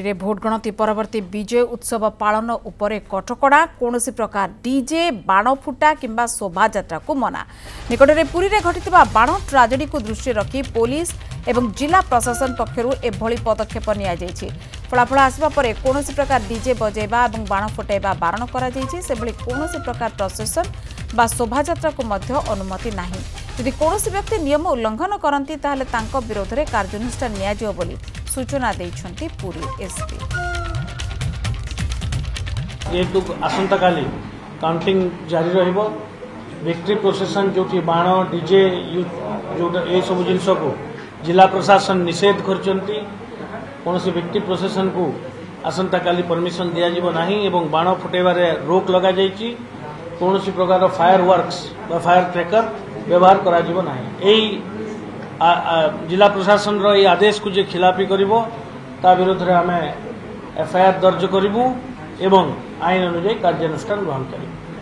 पुरी रे भोट गणति परवर्ती विजय उत्सव पालन उपरे कटकड़ा कौनसी प्रकार डीजे बाण फुटा किंबा शोभा यात्रा को मना निकट में पुरी रे घटिता बाण ट्राजेडी को दृष्टि रखी पुलिस एवं जिला प्रशासन पक्षरु एभली पदक्षेप निया जायछि। फलाफल आसबा परे कौनसी प्रकार डीजे बजेबा एवं बाण फुटाइबा बारण करा जायछि। सेभली कौनसी प्रकार प्रशासन बा शोभा यात्रा को मध्य अनुमति नाही। यदि कौनसी व्यक्ति नियम उल्लंघन करती ताहले तांको विरोध में कार्यानुष्ठान निया जिवो बोली सूचना देइछन्ति पुरी एसपी। ये तो आसंता काली काउंटिंग जारी रहिबो। विक्ट्री प्रोसेसन जो बाण डीजे जो ए सब जिनस को जिला प्रशासन निषेध करचंती। कौनसी विक्ट्री प्रोसेसन को आसंता काली परमिशन दिया जिवो नाही एवं बाण फुटेबारे रोक लगा जायछि। कौनसी प्रकार फायर वर्क्स बा फायर क्रैकर व्यवहार करा जिवो नाही। एई जिला प्रशासन रो ये आदेश को जे खिलाफी करिवो ता विरोध रे हमें एफआईआर दर्ज करिवु एवं आईन अनुसार कार्यानुष्ठान ग्रहण करिवु।